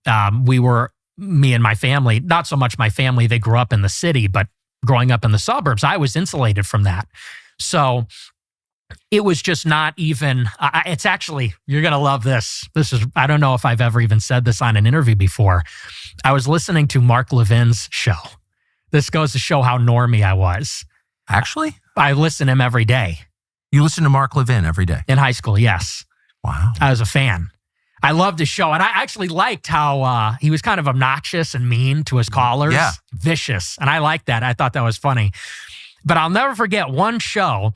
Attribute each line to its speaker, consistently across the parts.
Speaker 1: Me and my family, not so much my family, they grew up in the city, but growing up in the suburbs, I was insulated from that. So it was just not even, it's actually, you're going to love this. I don't know if I've ever even said this on an interview before. I was listening to Mark Levin's show. This goes to show how normie I was.
Speaker 2: Actually?
Speaker 1: I listen to him every day.
Speaker 2: You listen to Mark Levin every day?
Speaker 1: In high school, yes.
Speaker 2: Wow.
Speaker 1: I was a fan. I loved his show. And I actually liked how he was kind of obnoxious and mean to his callers.
Speaker 2: Yeah.
Speaker 1: Vicious. And I liked that. I thought that was funny. But I'll never forget one show.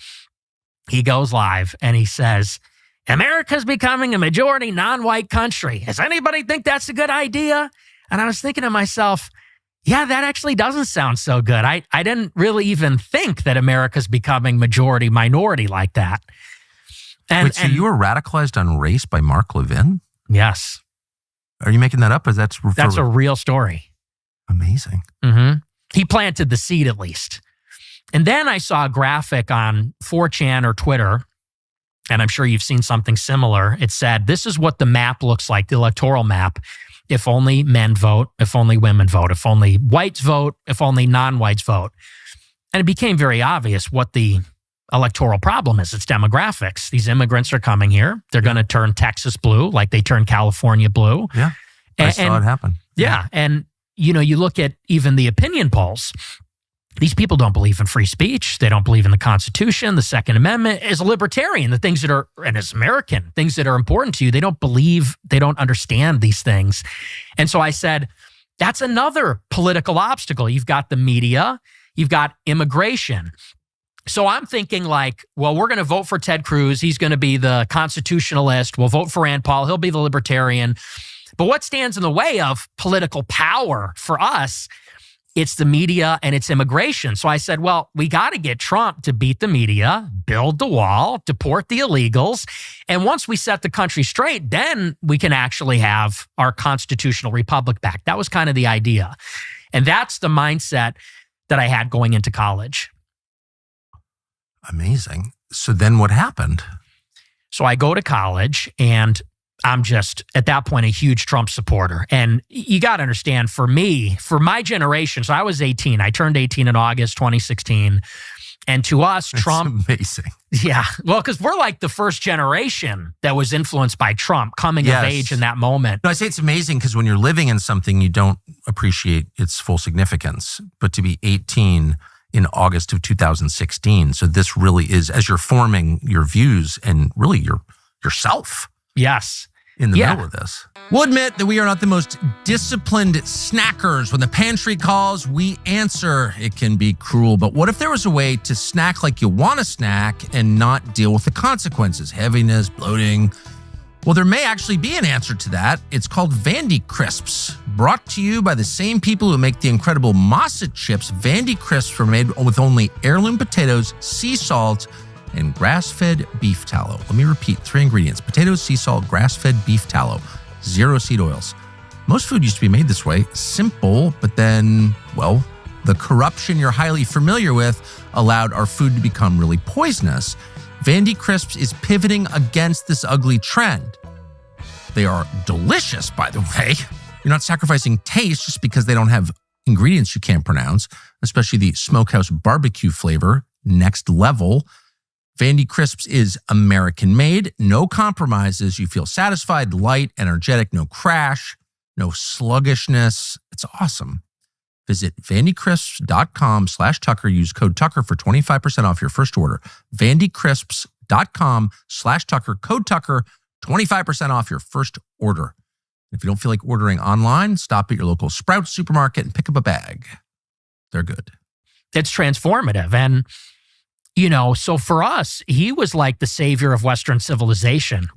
Speaker 1: He goes live and he says, America's becoming a majority non-white country. Does anybody think that's a good idea? And I was thinking to myself, yeah, that actually doesn't sound so good. I didn't really even think that America's becoming majority minority like that.
Speaker 2: Wait, so you were radicalized on race by Mark Levin?
Speaker 1: Yes.
Speaker 2: Are you making that up? Or that's
Speaker 1: a real story.
Speaker 2: Amazing.
Speaker 1: Mm-hmm. He planted the seed at least. And then I saw a graphic on 4chan or Twitter, and I'm sure you've seen something similar. It said, this is what the map looks like, the electoral map. If only men vote, if only women vote, if only whites vote, if only non-whites vote. And it became very obvious what the electoral problem is. It's demographics. These immigrants are coming here. They're going to turn Texas blue like they turned California blue.
Speaker 2: Yeah, I saw it happen.
Speaker 1: Yeah, and you look at even the opinion polls. These people don't believe in free speech. They don't believe in the Constitution, the Second Amendment. As a libertarian, the things that are, and as American, things that are important to you, they don't believe, they don't understand these things. And so I said, that's another political obstacle. You've got the media, you've got immigration. So I'm thinking like, well, we're going to vote for Ted Cruz. He's going to be the constitutionalist. We'll vote for Rand Paul. He'll be the libertarian. But what stands in the way of political power for us? It's the media and it's immigration. So I said, well, we got to get Trump to beat the media, build the wall, deport the illegals. And once we set the country straight, then we can actually have our constitutional republic back. That was kind of the idea. And that's the mindset that I had going into college.
Speaker 2: Amazing. So then what happened?
Speaker 1: So I go to college and I'm just, at that point, a huge Trump supporter. And you got to understand, for me, for my generation, so I was 18. I turned 18 in August 2016. And to us,
Speaker 2: That's
Speaker 1: Trump...
Speaker 2: amazing.
Speaker 1: Yeah. Well, because we're like the first generation that was influenced by Trump coming of age in that moment.
Speaker 2: No, I say it's amazing because when you're living in something, you don't appreciate its full significance. But to be 18 in August of 2016, so this really is, as you're forming your views and really yourself.
Speaker 1: Yes.
Speaker 2: In the middle of this. We'll admit that we are not the most disciplined snackers. When the pantry calls, we answer. It can be cruel, but what if there was a way to snack like you want to snack and not deal with the consequences? Heaviness, bloating. Well, there may actually be an answer to that. It's called Vandy Crisps. Brought to you by the same people who make the incredible Mossad chips. Vandy Crisps were made with only heirloom potatoes, sea salt, and grass-fed beef tallow. Let me repeat, 3 ingredients: potatoes, sea salt, grass-fed beef tallow, 0 seed oils. Most food used to be made this way. Simple, but then, well, the corruption you're highly familiar with allowed our food to become really poisonous. Vandy Crisps is pivoting against this ugly trend. They are delicious, by the way. You're not sacrificing taste just because they don't have ingredients you can't pronounce, especially the smokehouse barbecue flavor, next level. Vandy Crisps is American-made, no compromises. You feel satisfied, light, energetic, no crash, no sluggishness. It's awesome. Visit vandycrisps.com/Tucker. Use code Tucker for 25% off your first order. vandycrisps.com/Tucker. Code Tucker, 25% off your first order. If you don't feel like ordering online, stop at your local Sprouts supermarket and pick up a bag. They're good.
Speaker 1: It's transformative. And so for us, he was like the savior of Western civilization.